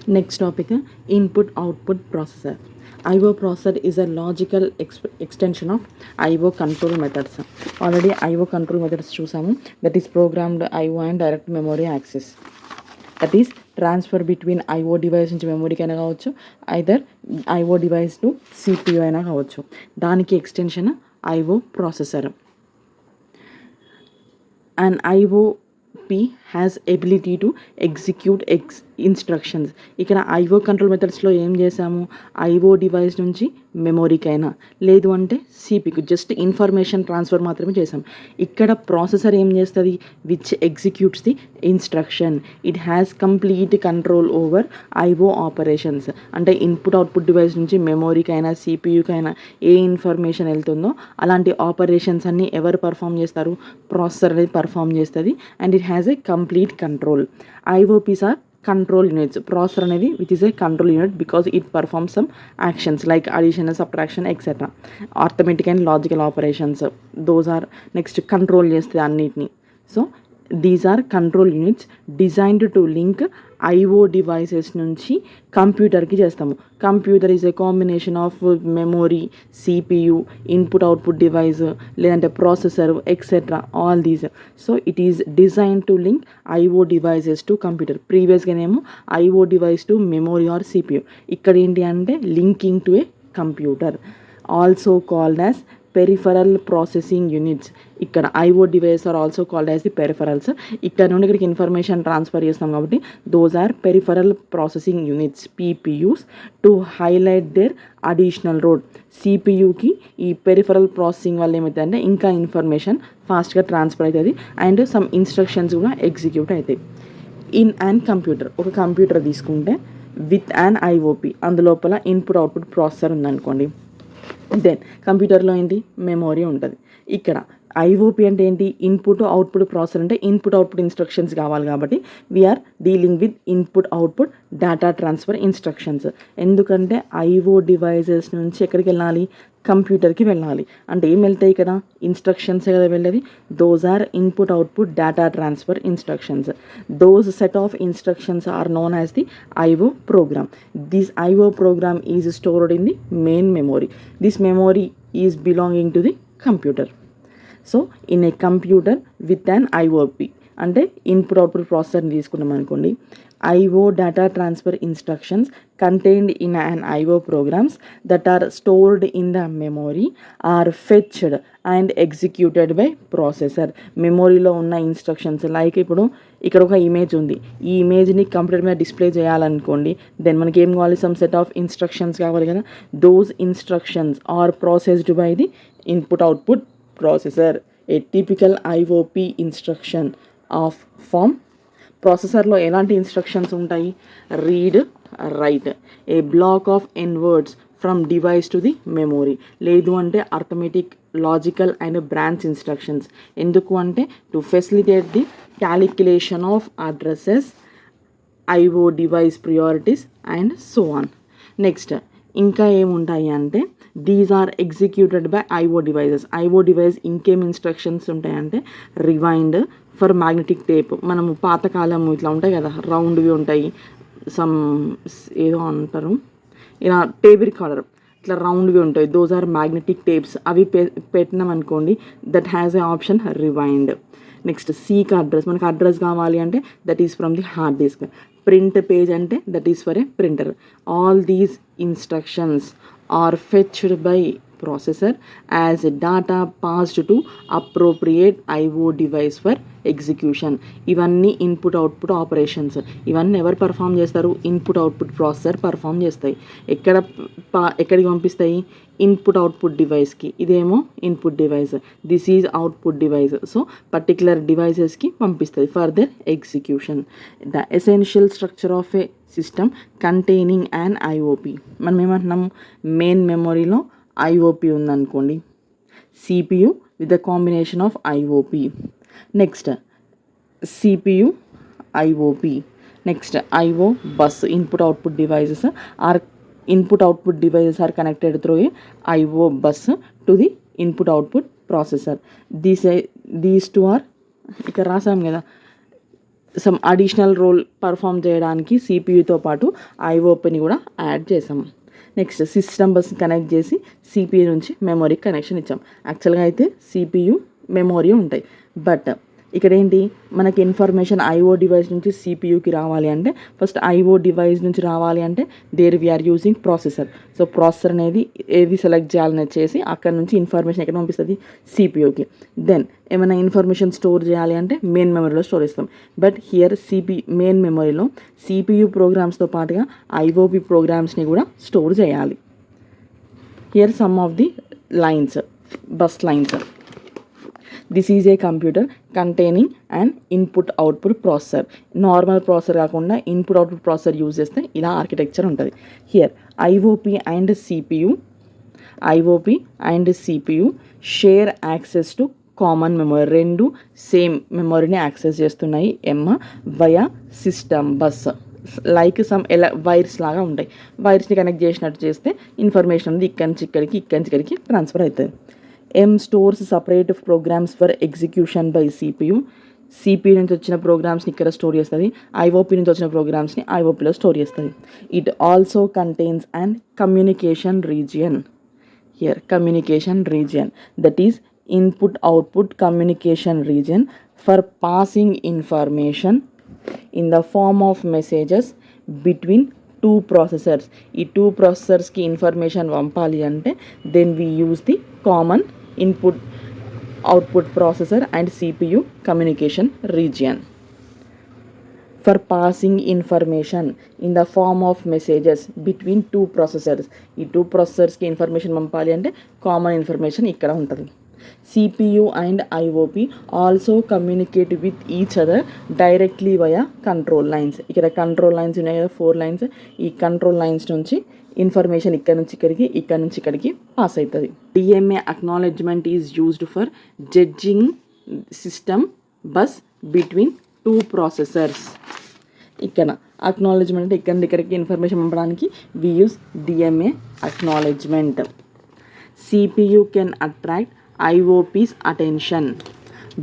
Next topic, input-output processor. I/O processor is a logical extension of I/O control methods. Already I/O control methods చూసాము. That is programmed I/O and direct memory access. That is transfer between I/O device నుంచి మెమరీకి అయినా కావచ్చు, either I/O device to CPU అయినా కావచ్చు. దానికి extension I/O processor. An IOP has ability to execute instructions. ఇక్కడ IO control మెథడ్స్లో ఏం చేసాము, ఐఓ డివైస్ నుంచి మెమొరీకైనా లేదు అంటే సిపికి జస్ట్ ఇన్ఫర్మేషన్ ట్రాన్స్ఫర్ మాత్రమే చేసాం. ఇక్కడ ప్రాసెసర్ ఏం చేస్తుంది, which executes the instruction. It has complete control over IO operations. అంటే ఇన్పుట్ అవుట్పుట్ డివైస్ నుంచి మెమొరీకైనా సిపియుకైనా ఏ ఇన్ఫర్మేషన్ వెళ్తుందో అలాంటి ఆపరేషన్స్ అన్నీ ఎవరు పర్ఫామ్ చేస్తారు, ప్రాసెసర్ అనేది పర్ఫామ్ చేస్తుంది. And it has a complete control. IOPs are control units. Processor అనేది which is a control unit because it performs some actions like addition, subtraction, etc. Arithmetic and logical operations. Those are next control చేస్తుంది అన్నిటిని. So these are control units designed to link IO devices నుంచి కంప్యూటర్కి చేస్తాము. Computer is a combination of memory, CPU, input output device లేదంటే processor etcetera all these. So it is design to link IO devices to computer. ప్రీవియస్గానేమో IO device to memory or CPU. ఇక్కడ ఏంటి అంటే linking to a computer. Also called as peripheral processing units. ఇక్కడ IO device are also called as the peripherals. ఇక్కడ నుండి ఇక్కడికి information transfer చేస్తాం కాబట్టి those are peripheral processing units, PPUs, to highlight their additional road. సిపియుకి ఈ peripheral processing వల్ల ఏమవుతుందంటే ఇంకా ఇన్ఫర్మేషన్ ఫాస్ట్గా ట్రాన్స్ఫర్ అవుతుంది అండ్ సమ్ ఇన్స్ట్రక్షన్స్ కూడా ఎగ్జిక్యూట్ అవుతాయి. ఇన్ అండ్ కంప్యూటర్, ఒక కంప్యూటర్ తీసుకుంటే విత్ అండ్ ఐఓపి, అందులోపల ఇన్పుట్ అవుట్పుట్ ప్రాసెసర్ ఉందనుకోండి. దెన్ కంప్యూటర్లో ఏంటి, మెమొరీ ఉంటుంది. ఇక్కడ ఐఓపి అంటే ఏంటి, ఇన్పుట్ అవుట్పుట్ ప్రాసెసర్ అంటే ఇన్పుట్ అవుట్పుట్ ఇన్స్ట్రక్షన్స్ కావాలి కాబట్టి we're dealing with input output data transfer instructions. ఎందుకంటే ఐఓ డివైజెస్ నుంచి ఎక్కడికి వెళ్ళాలి, కంప్యూటర్కి వెళ్ళాలి. అంటే ఏం వెళ్తాయి కదా, ఇన్స్ట్రక్షన్స్ కదా వెళ్ళేది. Those are input output data transfer instructions. Those set of instructions are known as the IO program. This IO program is stored in the main memory. This memory is belonging to the computer. So in a computer with an IOP అంటే input output ప్రాసెసర్ని తీసుకున్నాం అనుకోండి. IO data transfer instructions contained in an IO programs that are stored in the memory are fetched and executed by processor. మెమొరీలో ఉన్న instructions like ఇప్పుడు ఇక్కడ ఒక image ఉంది, ఈ ఇమేజ్ని కంప్యూటర్ మీద డిస్ప్లే చేయాలనుకోండి. దెన్ మనకి ఏం కావాలి, సమ్ సెట్ ఆఫ్ ఇన్స్ట్రక్షన్స్ కావాలి కదా. Those instructions are processed by the input output processor. A typical IOP instruction of form. ప్రాసెసర్లో ఎలాంటి ఇన్స్ట్రక్షన్స్ ఉంటాయి, read, write, a block of n words from device to the memory. లేదు అంటే arithmetic, logical and branch instructions. ఎందుకు అంటే to facilitate the calculation of addresses, IO device priorities and so on. Next ఇంకా ఏముంటాయి అంటే these are executed by IO devices. IO device ఇంకేం instructions ఉంటాయంటే rewind for magnetic tape. మనము పాతకాలం ఇట్లా ఉంటాయి కదా, రౌండ్వి ఉంటాయి, సమ్ ఏదో అంటారు, ఇలా టేప్ రికార్డర్ ఇట్లా రౌండ్వి ఉంటాయి. Those are magnetic tapes. అవి పెట్టినాం అనుకోండి, that has a option rewind. Next seek address, మనకు అడ్రస్ కావాలి అంటే that is from the hard disk. Print page అంటే that is for a printer. All these instructions are fetched by processor as data passed to appropriate IO device for execution. ఇవన్నీ input output operations. ఇవన్నీ ఎవరు perform చేస్తారు, input output processor perform చేస్తాయి. ఎక్కడికి పంపిస్తాయి, input output డివైస్కి. ఇదేమో input device, this is output device. So particular డివైసెస్కి పంపిస్తుంది for their execution. The essential structure of a system containing and IOP. మనం ఏమంటున్నాము, మెయిన్ మెమొరీలో ఐఓపి ఉందనుకోండి, CPU with the combination of IOP. Next CPU, IOP. Next IO bus. Input output devices are connected through a IO bus to the input output processor. These two are ఇక్కడ రాసాం కదా, some additional role perform చేయడానికి సిపియుతో పాటు ఐఓపిని కూడా add చేసాం. Next system bus connect చేసి CPU నుంచి memory connection ఇచ్చాం. యాక్చువల్గా అయితే సిపియు మెమొరీ ఉంటాయి, బట్ ఇక్కడ ఏంటి మనకి ఇన్ఫర్మేషన్ ఐఓ డివైస్ నుంచి సిపియుకి రావాలి అంటే ఫస్ట్ ఐఓ డివైస్ నుంచి రావాలి అంటే there we are using processor. So processor అనేది ఏది సెలెక్ట్ చేయాలనేది చేసి అక్కడ నుంచి ఇన్ఫర్మేషన్ ఎక్కడ పంపిస్తుంది సిపియుకి. దెన్ ఏమైనా ఇన్ఫర్మేషన్ స్టోర్ చేయాలి అంటే మెయిన్ మెమరీలో స్టోర్ చేస్తాం. బట్ హియర్ మెయిన్ మెమరీలో సిపియు ప్రోగ్రామ్స్తో పాటుగా ఐఓపి ప్రోగ్రామ్స్ని కూడా స్టోర్ చేయాలి. Here some of the lines, bus lines. This is a computer containing and input output processor. Normal processor కాకుండా ఇన్పుట్ అవుట్పుట్ ప్రాసెసర్ యూజ్ చేస్తే ఇలా ఆర్కిటెక్చర్ ఉంటుంది. Here IOP and CPU share access to common memory. రెండు same మెమరీని access చేస్తున్నాయి via system bus. Like some wires లాగా ఉంటాయి. వైర్స్ని connect చేసినట్టు చేస్తే ఇన్ఫర్మేషన్ అనేది ఇక్కడి నుంచి ఇక్కడికి ట్రాన్స్ఫర్ అవుతుంది. Stores separate programs for execution by CPU. CPU నుంచి వచ్చిన ప్రోగ్రామ్స్ని ఇక్కడ స్టోర్ చేస్తుంది, ఐఓపి నుంచి వచ్చిన ప్రోగ్రామ్స్ని ఐఓపిలో స్టోర్ చేస్తుంది. It also contains and communication region. Here communication region, that is input output communication region for passing information in the form of messages between two processors. ఈ టూ ప్రాసెసర్స్కి ఇన్ఫర్మేషన్ పంపాలి అంటే then we use the common input output processor and CPU communication region for passing information in the form of messages between two processors. ఈ two ప్రాసెసర్స్కి information పంపాలి అంటే common information ఇక్కడ ఉంటుంది. CPU and IOP also communicate with each other directly via control lines. ఇక్కడ control lines ఉన్నాయి కదా, 4 lines. ఈ కంట్రోల్ లైన్స్ నుంచి ఇన్ఫర్మేషన్ ఇక్కడ నుంచి ఇక్కడికి పాస్ అవుతుంది. DMA acknowledgement is used for judging system bus between two processors. ఇక్కడ అక్నాలెడ్జ్మెంట్ అంటే ఇక్కడికి ఇన్ఫర్మేషన్ పంపడానికి we use DMA acknowledgement. CPU can attract IOP's attention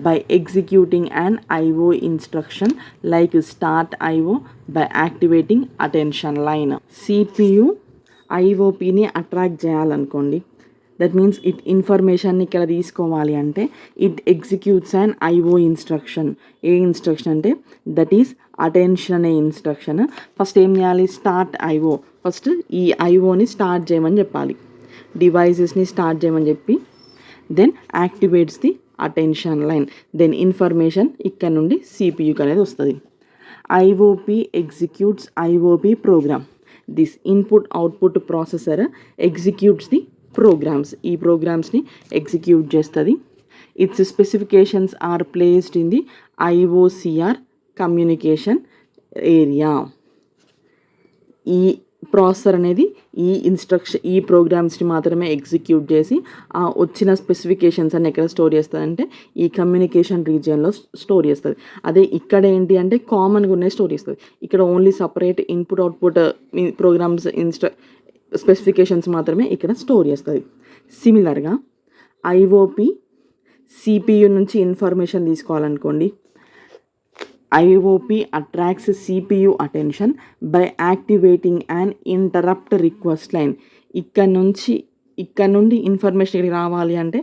by executing an IO instruction like start IO by activating attention line. CPU IOPని attract చేయాలనుకోండి, that means it ఇన్ఫర్మేషన్ని ఇక్కడ తీసుకోవాలి అంటే it executes and IO instruction. A instruction అంటే that is attention అనే instruction. First ఏం చేయాలి, స్టార్ట్ ఐఓ. ఫస్ట్ ఈ ఐఓని స్టార్ట్ చేయమని చెప్పాలి, డివైజెస్ని స్టార్ట్ చేయమని చెప్పి then activates the attention line. Then information ఇక్కడ నుండి సిపియుకి అనేది వస్తుంది. IOP executes IOP program. This input output processor executes the programs. ఈ ప్రోగ్రామ్స్ని ఎగ్జిక్యూట్ చేస్తుంది. It's specifications are placed in the IOCR communication area. ఈ ప్రాసెసర్ అనేది ఈ ప్రోగ్రామ్స్ని మాత్రమే ఎగ్జిక్యూట్ చేసి ఆ వచ్చిన స్పెసిఫికేషన్స్ అన్ని ఎక్కడ స్టోర్ చేస్తుంది ఈ కమ్యూనికేషన్ రీజియన్లో స్టోర్ చేస్తుంది. అదే ఇక్కడ ఏంటి అంటే కామన్గా ఉన్నాయి స్టోర్ చేస్తుంది. ఇక్కడ only separate input output programs specifications మాత్రమే ఇక్కడ స్టోర్ చేస్తుంది. సిమిలర్గా ఐఓపి సిపియు నుంచి ఇన్ఫర్మేషన్ తీసుకోవాలనుకోండి, IOP attracts CPU attention by activating an interrupt request line. ఇక్కడ నుండి ఇన్ఫర్మేషన్ ఇక్కడికి రావాలి అంటే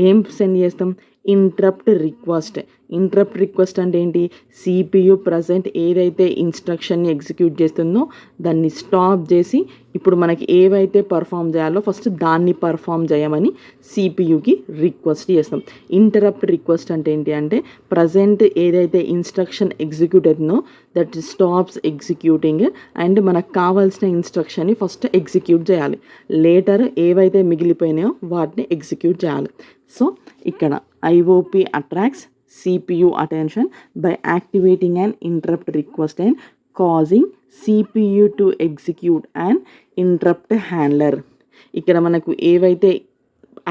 ఏం సెండ్ చేస్తాం, ఇంటరప్ట్ రిక్వెస్ట్. ఇంటరప్ట్ రిక్వెస్ట్ అంటే ఏంటి, సిపియు ప్రజెంట్ ఏదైతే ఇన్స్ట్రక్షన్ని ఎగ్జిక్యూట్ చేస్తుందో దాన్ని స్టాప్ చేసి ఇప్పుడు మనకి ఏవైతే పర్ఫామ్ చేయాలో ఫస్ట్ దాన్ని పర్ఫామ్ చేయమని సిపియుకి రిక్వెస్ట్ చేస్తాం. ఇంటరప్ట్ రిక్వెస్ట్ అంటే ఏంటి అంటే ప్రజెంట్ ఏదైతే ఇన్స్ట్రక్షన్ ఎగ్జిక్యూట్ అవుతుందో దట్ స్టాప్స్ ఎగ్జిక్యూటింగ్ అండ్ మనకు కావాల్సిన ఇన్స్ట్రక్షన్ని ఫస్ట్ ఎగ్జిక్యూట్ చేయాలి, లేటర్ ఏవైతే మిగిలిపోయినాయో వాటిని ఎగ్జిక్యూట్ చేయాలి. సో ఇక్కడ IOP attracts CPU attention by activating an interrupt request and causing CPU to execute an interrupt handler. ఇక్కడ మనకు ఏవైతే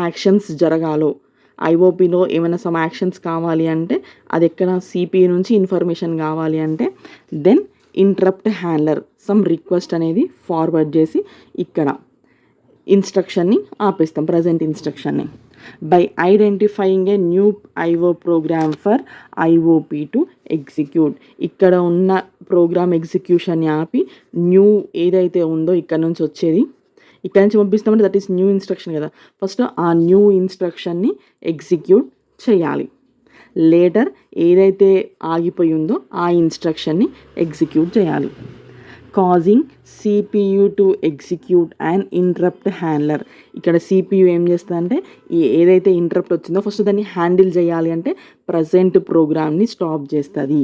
యాక్షన్స్ జరగాలో ఐఓపిలో ఏమైనా సమ్ యాక్షన్స్ కావాలి అంటే అది ఎక్కడ సిపియు నుంచి ఇన్ఫర్మేషన్ కావాలి అంటే then interrupt handler some request అనేది ఫార్వర్డ్ చేసి ఇక్కడ ఇన్స్ట్రక్షన్ని ఆపేస్తాం, ప్రజెంట్ ఇన్స్ట్రక్షన్ని. By identifying a new IO program for IOP to execute. ఇక్కడ ఉన్న ప్రోగ్రామ్ ఎగ్జిక్యూషన్ని ఆపి న్యూ ఏదైతే ఉందో ఇక్కడ నుంచి వచ్చేది, ఇక్కడ నుంచి పంపిస్తామంటే దట్ ఈస్ న్యూ ఇన్స్ట్రక్షన్ కదా, ఫస్ట్ ఆ న్యూ ఇన్స్ట్రక్షన్ని ఎగ్జిక్యూట్ చేయాలి. లేటర్ ఏదైతే ఆగిపోయి ఉందో ఆ ఇన్స్ట్రక్షన్ని ఎగ్జిక్యూట్ చేయాలి. Causing CPU to execute and interrupt handler. ఇక్కడ CPU ఏం చేస్తుందంటే ఏదైతే ఇంటరప్ట్ వచ్చిందో ఫస్ట్ దాన్ని హ్యాండిల్ చేయాలి అంటే ప్రజెంట్ ప్రోగ్రామ్ని స్టాప్ చేస్తుంది.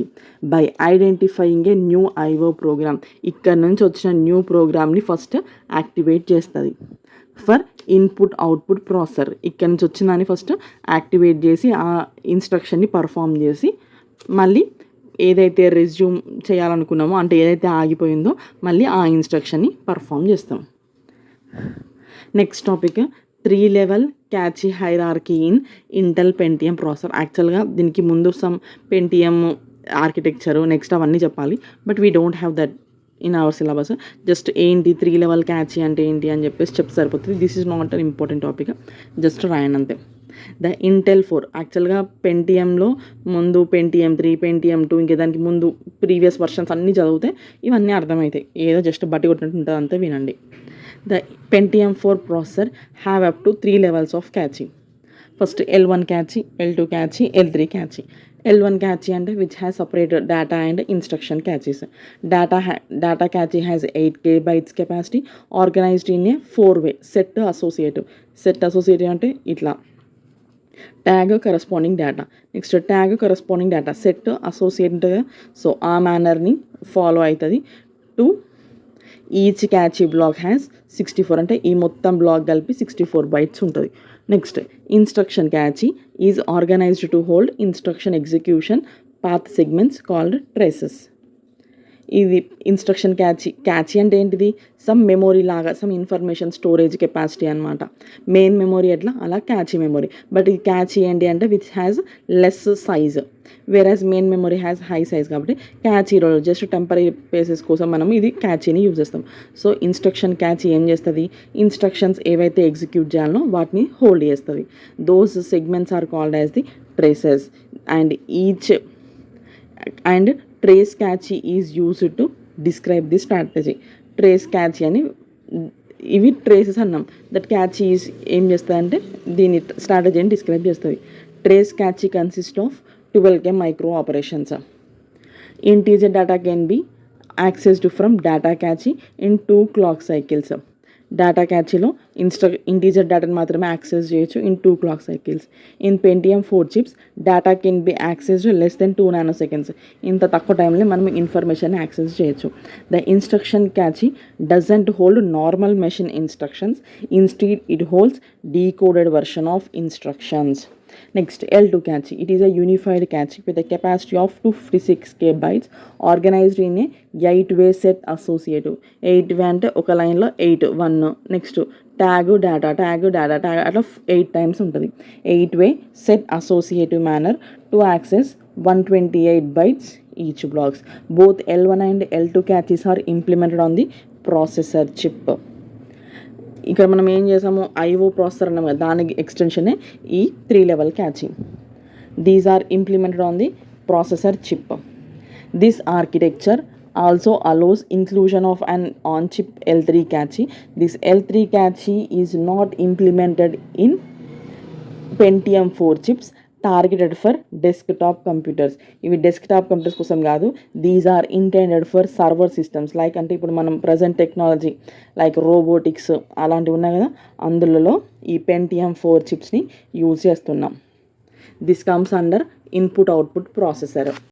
By identifying a new IO program, ఇక్కడ నుంచి వచ్చిన న్యూ ప్రోగ్రామ్ని ఫస్ట్ యాక్టివేట్ చేస్తుంది. ఫర్ ఇన్పుట్ అవుట్పుట్ ప్రాసెసర్, ఇక్కడ నుంచి వచ్చిందని ఫస్ట్ యాక్టివేట్ చేసి ఆ ఇన్స్ట్రక్షన్ని పర్ఫామ్ చేసి మళ్ళీ ఏదైతే రెజ్యూమ్ చేయాలనుకున్నామో అంటే ఏదైతే ఆగిపోయిందో మళ్ళీ ఆ ఇన్స్ట్రక్షన్ని పర్ఫామ్ చేస్తాం. Next topic 3 level catchy hierarchy in Intel Pentium processor. యాక్చువల్గా దీనికి ముందు సమ్ పెంటియం ఆర్కిటెక్చరు నెక్స్ట్ అవన్నీ చెప్పాలి, but we don't have that in our syllabus. Just ఏంటి 3 లెవెల్ క్యాచీ అంటే ఏంటి అని చెప్పేసి చెప్తే సరిపోతుంది. This is not an important topic, just రాయండి అంతే. ద ఇంటెల్ 4 యాక్చువల్గా పెంటియంలో ముందు పెంటియం 3, పెంటియం 2 ఇంకా దానికి ముందు ప్రీవియస్ వర్షన్స్ అన్నీ చదివితే ఇవన్నీ అర్థమవుతాయి. ఏదో జస్ట్ బట్టి కొట్టినట్టు ఉంటుంది, అంతే వినండి. The Pentium 4 processor have up to 3 levels of cache. First L1 cache, L2 cache, L3 cache. L1 cache అంటే which has separated data and instruction caches. Data cache has 8K bytes capacity organised in a 4-way set associative. Set associative అంటే ఇట్లా tag corresponding data, next tag corresponding data, set associated, so ఆ మేనర్ని follow అవుతుంది. To each cache block has 64 అంటే ఈ మొత్తం block కలిపి 64 bytes ఉంటుంది. Next instruction cache is organised to hold instruction execution path segments called traces. ఇది instruction cache అంటే ఏంటిది, సమ్ మెమొరీ లాగా, సమ్ ఇన్ఫర్మేషన్ స్టోరేజ్ కెపాసిటీ అనమాట. మెయిన్ మెమొరీ ఎట్లా అలా క్యాచీ మెమొరీ, బట్ ఇది క్యాచీ ఏంటి అంటే which has less size, whereas main memory has high size. కాబట్టి cache role just temporary basis కోసం మనం ఇది క్యాచీని యూజ్ చేస్తాం. సో ఇన్స్ట్రక్షన్ క్యాచీ ఏం చేస్తుంది, ఇన్స్ట్రక్షన్స్ ఏవైతే ఎగ్జిక్యూట్ చేయాలనో వాటిని హోల్డ్ చేస్తుంది. Those segments are called as the traces and each and trace cache is used to describe the strategy. Trace cache అని ఇవి ట్రేసెస్ అన్నాం, దట్ క్యాచీ ఈజ్ ఏం చేస్తుంది అంటే దీని స్ట్రాటజీని డిస్క్రైబ్ చేస్తుంది. Trace cache consist of 12K micro operations. Integer data can be accessed from data cache in 2 clock cycles. Data క్యాచీలో ఇంటీజర్ డేటాను మాత్రమే యాక్సెస్ చేయొచ్చు in 2 clock cycles. In Pentium 4 chips data can be accessed less than 2 nanoseconds. ఇంత తక్కువ టైంలో మనం information access చేయొచ్చు. The instruction cache doesn't hold normal machine instructions, instead it holds decoded version of instructions. Next, L2 catchy. It is a unified catchy with a capacity of 256K bytes organized in a 8-way set associative. 8-way అంటే ఒక లైన్లో 8 1 next tag data అట్లా 8 times ఉంటుంది. 8-way set associative manner to access 128 bytes each blocks. Both L1 and L2 catches are implemented on the processor chip. ఇక్కడ మనం ఏం చేసాము, IO processor అన్నాం కదా, దానికి ఎక్స్టెన్షనే ఈ 3 level cache. These are implemented on the processor chip. This architecture also allows inclusion of an on-chip L3 catchy. This L3 catchy is not implemented in Pentium 4 chips targeted for desktop computers. ఇవి desktop computers కోసం కాదు, these are intended for server systems. Like అంటే ఇప్పుడు మనం present technology like robotics అలాంటివి ఉన్నాయి కదా, అందులో ఈ పెంటియం 4 చిప్స్ని యూజ్ చేస్తున్నాం. This comes under input output processor.